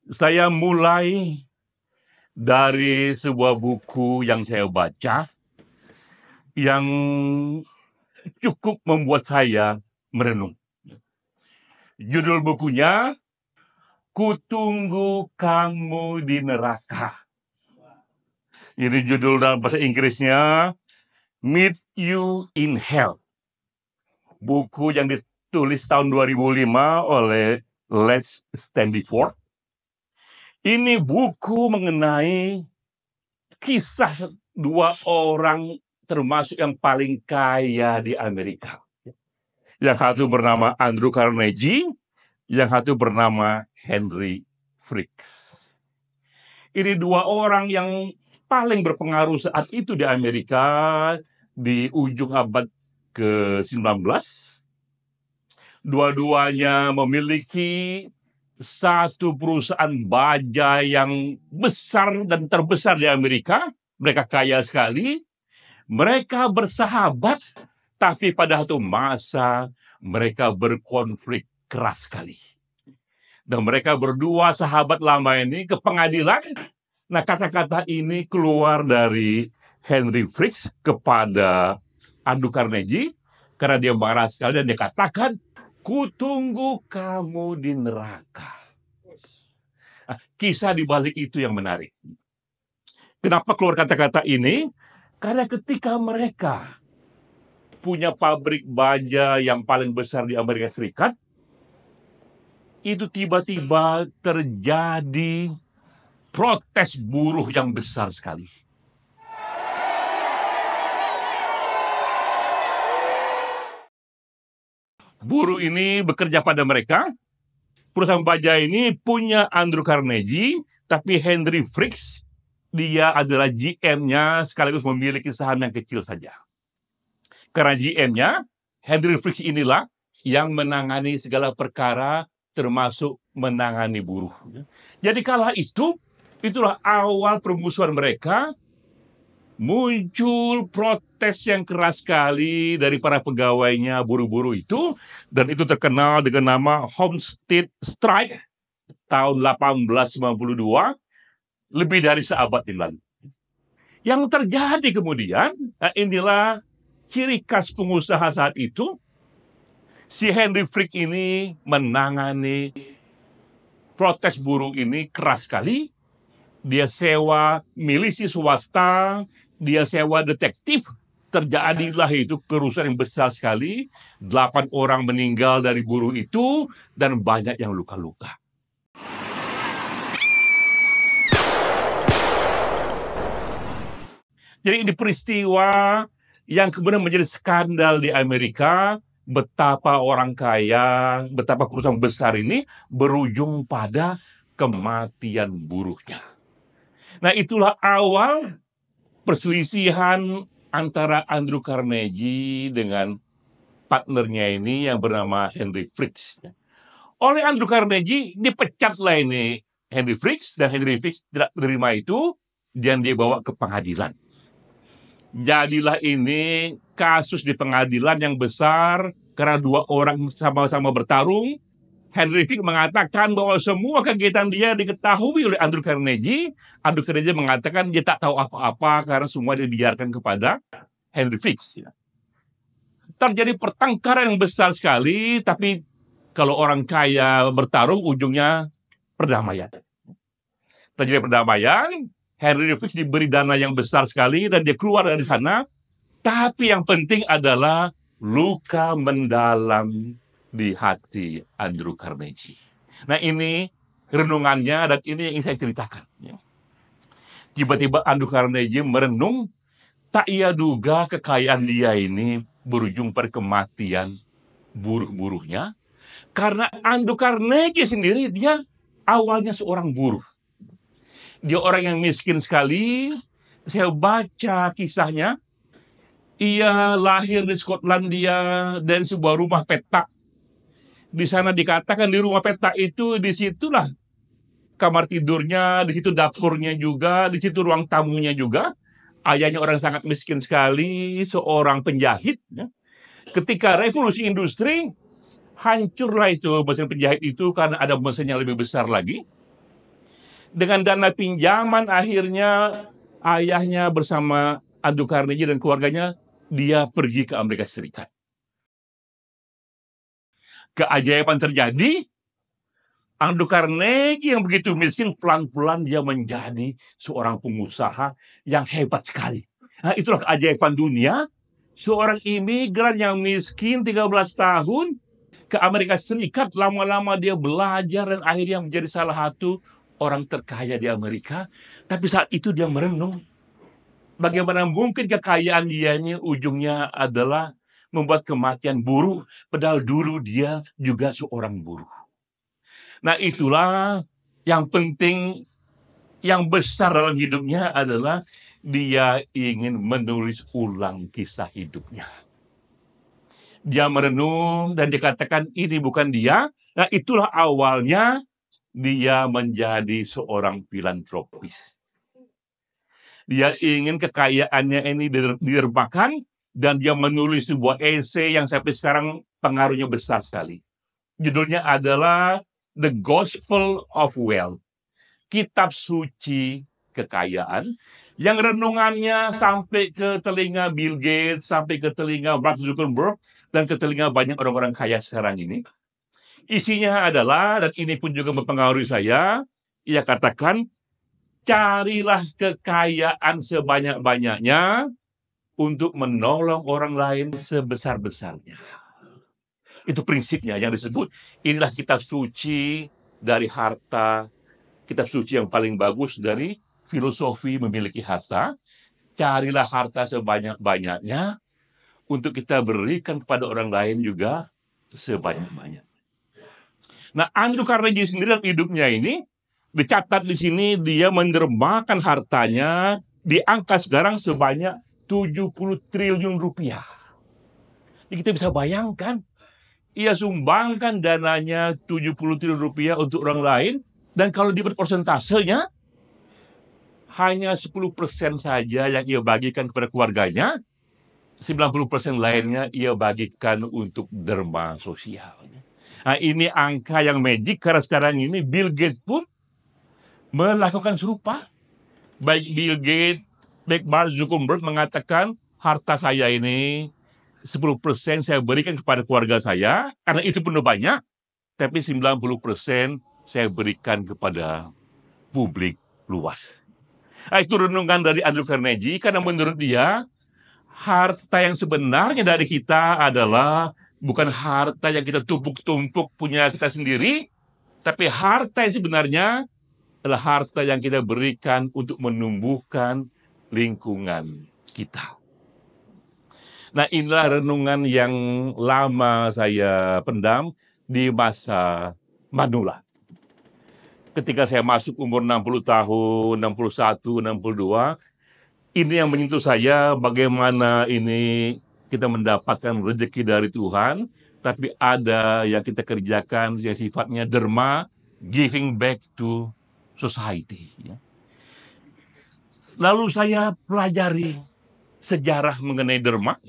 Saya mulai dari sebuah buku yang saya baca yang cukup membuat saya merenung. Judul bukunya, Kutunggu Kamu di Neraka. Ini judul dalam bahasa Inggrisnya, Meet You in Hell. Buku yang ditulis tahun 2005 oleh Les Standiford. Ini buku mengenai kisah dua orang termasuk yang paling kaya di Amerika. Yang satu bernama Andrew Carnegie, yang satu bernama Henry Fricks. Ini dua orang yang paling berpengaruh saat itu di Amerika di ujung abad ke-19. Dua-duanya memiliki satu perusahaan baja yang besar dan terbesar di Amerika. Mereka kaya sekali. Mereka bersahabat, tapi pada satu masa mereka berkonflik keras sekali. Dan mereka berdua sahabat lama ini ke pengadilan. Nah, kata-kata ini keluar dari Henry Fricks kepada Andrew Carnegie karena dia marah sekali dan dia katakan, "Kutunggu kamu di neraka." Nah, kisah di balik itu yang menarik. Kenapa keluar kata-kata ini? Karena ketika mereka punya pabrik baja yang paling besar di Amerika Serikat, itu tiba-tiba terjadi protes buruh yang besar sekali. Buruh ini bekerja pada mereka. Perusahaan baja ini punya Andrew Carnegie, tapi Henry Fricks, dia adalah GM-nya sekaligus memiliki saham yang kecil saja. Karena GM-nya, Henry Fricks inilah yang menangani segala perkara, termasuk menangani buruh. Jadi kala itu, itulah awal permusuhan mereka. Muncul protes yang keras sekali dari para pegawainya, buruh-buruh itu, dan itu terkenal dengan nama Homestead Strike tahun 1892, lebih dari seabad yang lalu. Yang terjadi kemudian, inilah ciri khas pengusaha saat itu. Si Henry Fricks ini menangani protes buruh ini keras sekali. Dia sewa milisi swasta, dia sewa detektif. Terjadilah itu kerusuhan yang besar sekali. 8 orang meninggal dari buruh itu dan banyak yang luka-luka. Jadi ini peristiwa yang kemudian menjadi skandal di Amerika. Betapa orang kaya, betapa perusahaan besar ini berujung pada kematian buruhnya. Nah, itulah awal perselisihan antara Andrew Carnegie dengan partnernya ini yang bernama Henry Fricks. Oleh Andrew Carnegie dipecatlah ini Henry Fricks, dan Henry Fricks tidak menerima itu dan dia bawa ke pengadilan. Jadilah ini kasus di pengadilan yang besar karena dua orang sama-sama bertarung. Henry Fricks mengatakan bahwa semua kegiatan dia diketahui oleh Andrew Carnegie. Andrew Carnegie mengatakan dia tak tahu apa-apa karena semua dibiarkan kepada Henry Fricks. Terjadi pertengkaran yang besar sekali, tapi kalau orang kaya bertarung, ujungnya perdamaian. Terjadi perdamaian, Henry Fricks diberi dana yang besar sekali dan dia keluar dari sana. Tapi yang penting adalah luka mendalam di hati Andrew Carnegie. Nah, ini renungannya dan ini yang ingin saya ceritakan. Tiba-tiba Andrew Carnegie merenung, tak ia duga kekayaan dia ini berujung pada kematian buruh-buruhnya. Karena Andrew Carnegie sendiri, dia awalnya seorang buruh. Dia orang yang miskin sekali. Saya baca kisahnya. Ia lahir di Skotlandia dari sebuah rumah petak. Di sana dikatakan di rumah petak itu, disitulah kamar tidurnya, di situ dapurnya juga, di situ ruang tamunya juga. Ayahnya orang sangat miskin sekali, seorang penjahit. Ketika revolusi industri, hancurlah itu mesin penjahit itu karena ada mesin yang lebih besar lagi. Dengan dana pinjaman akhirnya ayahnya bersama Andrew Carnegie dan keluarganya, dia pergi ke Amerika Serikat. Keajaiban terjadi, Andrew Carnegie yang begitu miskin, pelan-pelan dia menjadi seorang pengusaha yang hebat sekali. Nah, itulah keajaiban dunia. Seorang imigran yang miskin 13 tahun ke Amerika Serikat, lama-lama dia belajar dan akhirnya menjadi salah satu orang terkaya di Amerika. Tapi saat itu dia merenung, bagaimana mungkin kekayaan dia ini ujungnya adalah membuat kematian buruh, padahal dulu dia juga seorang buruh. Nah, itulah yang penting, yang besar dalam hidupnya adalah dia ingin menulis ulang kisah hidupnya. Dia merenung dan dikatakan ini bukan dia. Nah, itulah awalnya dia menjadi seorang filantropis. Dia ingin kekayaannya ini didermakan dan dia menulis sebuah esai yang sampai sekarang pengaruhnya besar sekali. Judulnya adalah The Gospel of Wealth, kitab suci kekayaan, yang renungannya sampai ke telinga Bill Gates, sampai ke telinga Mark Zuckerberg, dan ke telinga banyak orang-orang kaya sekarang ini. Isinya adalah, dan ini pun juga mempengaruhi saya, ia katakan, carilah kekayaan sebanyak-banyaknya untuk menolong orang lain sebesar-besarnya. Itu prinsipnya yang disebut, inilah kitab suci dari harta, kitab suci yang paling bagus dari filosofi memiliki harta. Carilah harta sebanyak-banyaknya untuk kita berikan kepada orang lain juga sebanyak-banyak. Nah, Andrew Carnegie sendiri dalam hidupnya ini, dicatat di sini dia mendermakan hartanya di angka sekarang sebanyak 70 triliun rupiah. Jadi kita bisa bayangkan, ia sumbangkan dananya 70 triliun rupiah untuk orang lain, dan kalau dibuat persentasenya, hanya 10% saja yang ia bagikan kepada keluarganya, 90% lainnya ia bagikan untuk derma sosial. Nah, ini angka yang magic, karena sekarang ini Bill Gates pun melakukan serupa. Baik Bill Gates, baik Mark Zuckerberg mengatakan, harta saya ini 10% saya berikan kepada keluarga saya, karena itu pun banyak, tapi 90% saya berikan kepada publik luas. Nah, itu renungan dari Andrew Carnegie, karena menurut dia, harta yang sebenarnya dari kita adalah bukan harta yang kita tumpuk-tumpuk punya kita sendiri, tapi harta yang sebenarnya adalah harta yang kita berikan untuk menumbuhkan lingkungan kita. Nah, inilah renungan yang lama saya pendam di masa manula. Ketika saya masuk umur 60 tahun, 61, 62, ini yang menyentuh saya, bagaimana ini kita mendapatkan rezeki dari Tuhan, tapi ada yang kita kerjakan yang sifatnya derma, giving back to society. Lalu saya pelajari sejarah mengenai derma,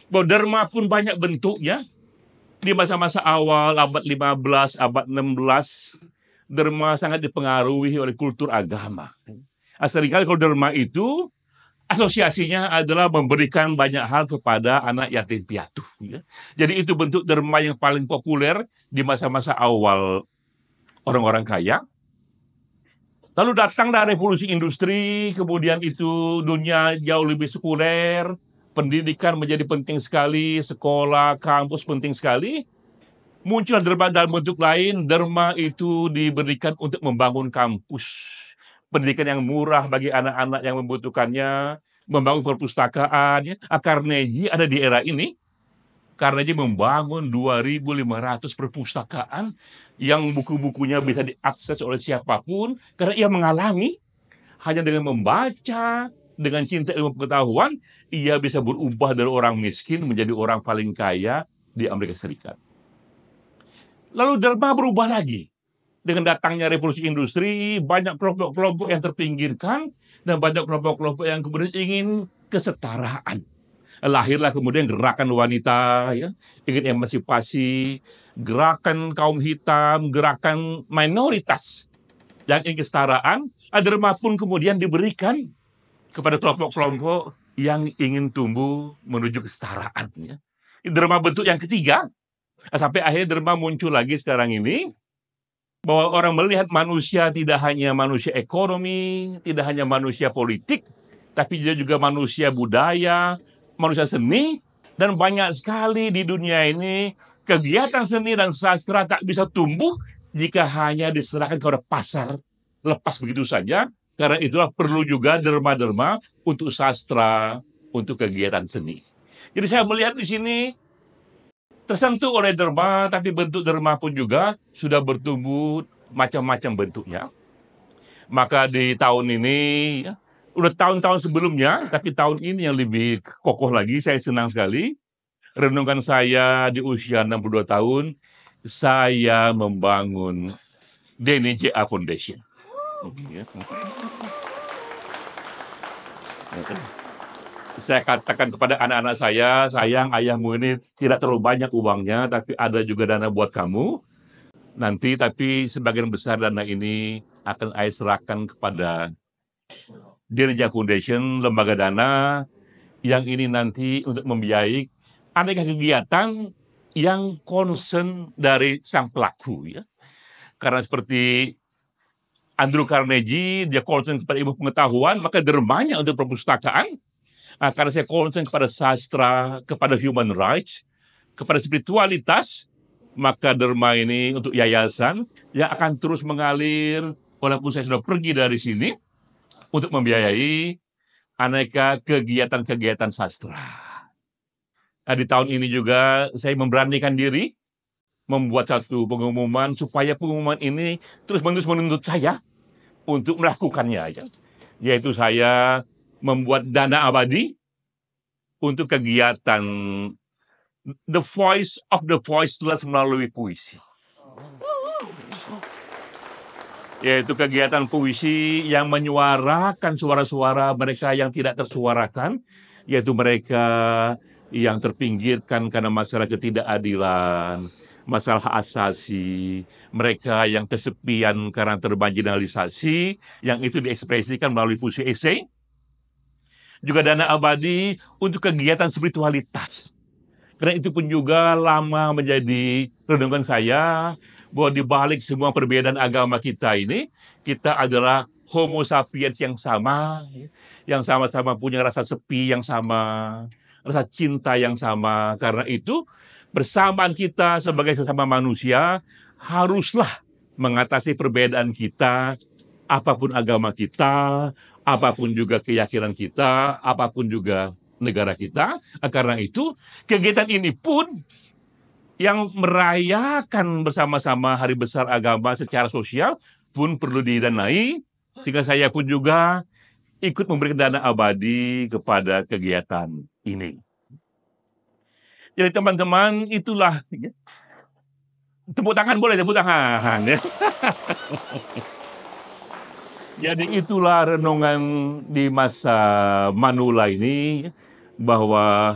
bahwa derma pun banyak bentuknya. Di masa-masa awal abad 15, abad 16, derma sangat dipengaruhi oleh kultur agama. Seringkali kalau derma itu asosiasinya adalah memberikan banyak hal kepada anak yatim piatu. Jadi itu bentuk derma yang paling populer di masa-masa awal orang-orang kaya. Lalu datanglah revolusi industri, kemudian itu dunia jauh lebih sekuler, pendidikan menjadi penting sekali, sekolah, kampus penting sekali. Muncul derma dalam bentuk lain, derma itu diberikan untuk membangun kampus. Pendidikan yang murah bagi anak-anak yang membutuhkannya, membangun perpustakaan. Carnegie ada di era ini. Carnegie membangun 2.500 perpustakaan yang buku-bukunya bisa diakses oleh siapapun, karena ia mengalami hanya dengan membaca, dengan cinta ilmu pengetahuan, ia bisa berubah dari orang miskin menjadi orang paling kaya di Amerika Serikat. Lalu derma berubah lagi. Dengan datangnya revolusi industri, banyak kelompok-kelompok yang terpinggirkan, dan banyak kelompok-kelompok yang kemudian ingin kesetaraan. Lahirlah kemudian gerakan wanita, ingin emansipasi, gerakan kaum hitam, gerakan minoritas. yang ingin kesetaraan, derma pun kemudian diberikan kepada kelompok-kelompok yang ingin tumbuh menuju kesetaraan. Ya. Derma bentuk yang ketiga, sampai akhirnya derma muncul lagi sekarang ini, bahwa orang melihat manusia tidak hanya manusia ekonomi, tidak hanya manusia politik, tapi dia juga manusia budaya, manusia seni, dan banyak sekali di dunia ini kegiatan seni dan sastra tak bisa tumbuh jika hanya diserahkan kepada pasar lepas begitu saja. Karena itulah perlu juga derma-derma untuk sastra, untuk kegiatan seni. Jadi saya melihat di sini tersentuh oleh derma, tapi bentuk derma pun juga sudah bertumbuh macam-macam bentuknya. Maka di tahun ini, ya, udah tahun-tahun sebelumnya, tapi tahun ini yang lebih kokoh lagi, saya senang sekali. Renungan saya di usia 62 tahun, saya membangun Denny J.A. Foundation. Saya katakan kepada anak-anak saya, sayang ayahmu ini tidak terlalu banyak uangnya, tapi ada juga dana buat kamu. Nanti, tapi sebagian besar dana ini akan saya serahkan kepada Denny J.A. Foundation, lembaga dana yang ini nanti untuk membiayai aneka kegiatan yang concern dari sang pelaku. Ya. Karena seperti Andrew Carnegie, dia concern kepada ilmu pengetahuan, maka dermanya untuk perpustakaan. Karena saya concern kepada sastra, kepada human rights, kepada spiritualitas, maka derma ini untuk yayasan yang akan terus mengalir, walaupun saya sudah pergi dari sini, untuk membiayai aneka kegiatan-kegiatan sastra. Di tahun ini juga saya memberanikan diri, membuat satu pengumuman supaya pengumuman ini terus-menerus menuntut saya untuk melakukannya, yaitu saya membuat dana abadi untuk kegiatan The Voice of the Voiceless melalui puisi, yaitu kegiatan puisi yang menyuarakan suara-suara mereka yang tidak tersuarakan, yaitu mereka yang terpinggirkan karena masalah ketidakadilan, masalah hak asasi, mereka yang kesepian karena termarginalisasi, yang itu diekspresikan melalui puisi esai. Juga dana abadi untuk kegiatan spiritualitas. Karena itu pun juga lama menjadi renungan saya, bahwa di balik semua perbedaan agama kita ini, kita adalah homo sapiens yang sama-sama punya rasa sepi yang sama, rasa cinta yang sama. Karena itu, bersamaan kita sebagai sesama manusia, haruslah mengatasi perbedaan kita, apapun agama kita, apapun juga keyakinan kita, apapun juga negara kita. Karena itu, kegiatan ini pun yang merayakan bersama-sama Hari Besar Agama secara sosial pun perlu didanai, sehingga saya pun juga ikut memberikan dana abadi kepada kegiatan ini. Jadi teman-teman, itulah, tepuk tangan boleh, tepuk tangan. Ya. Jadi itulah renungan di masa manula ini, bahwa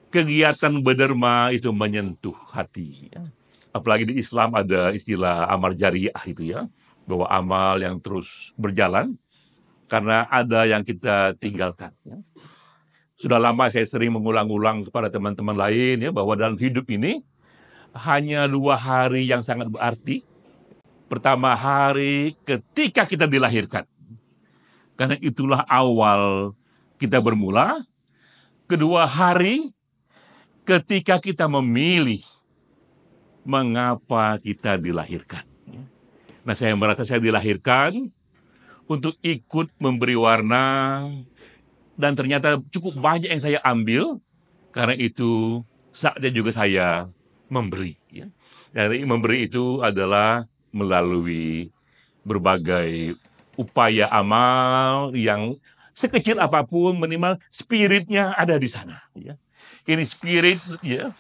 kegiatan berderma itu menyentuh hati. Apalagi di Islam ada istilah amal jariah itu, ya, bahwa amal yang terus berjalan karena ada yang kita tinggalkan. Ya. Sudah lama saya sering mengulang-ulang kepada teman-teman lain, ya, bahwa dalam hidup ini hanya 2 hari yang sangat berarti. Pertama, hari ketika kita dilahirkan, karena itulah awal kita bermula. Kedua, hari ketika kita memilih mengapa kita dilahirkan. Nah, saya merasa saya dilahirkan untuk ikut memberi warna, dan ternyata cukup banyak yang saya ambil. Karena itu saatnya juga saya memberi. Ya. Jadi memberi itu adalah melalui berbagai upaya amal yang sekecil apapun, minimal spiritnya ada di sana. Ya. Ini spirit, ya.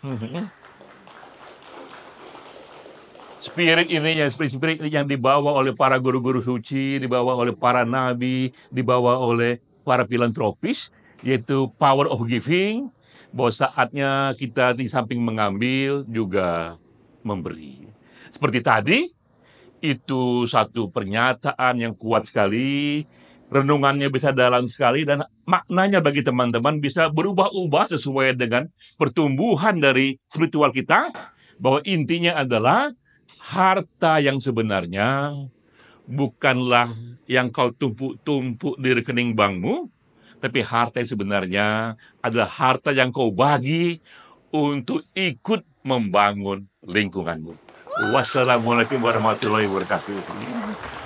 Spirit ini ya, spirit yang dibawa oleh para guru-guru suci, dibawa oleh para nabi, dibawa oleh para filantropis, yaitu power of giving, bahwa saatnya kita di samping mengambil juga memberi. Seperti tadi, Itu satu pernyataan yang kuat sekali, renungannya bisa dalam sekali, dan maknanya bagi teman-teman bisa berubah-ubah sesuai dengan pertumbuhan dari spiritual kita, bahwa intinya adalah harta yang sebenarnya bukanlah yang kau tumpuk-tumpuk di rekening bankmu, tapi harta yang sebenarnya adalah harta yang kau bagi untuk ikut membangun lingkunganmu. Wassalamualaikum warahmatullahi wabarakatuh.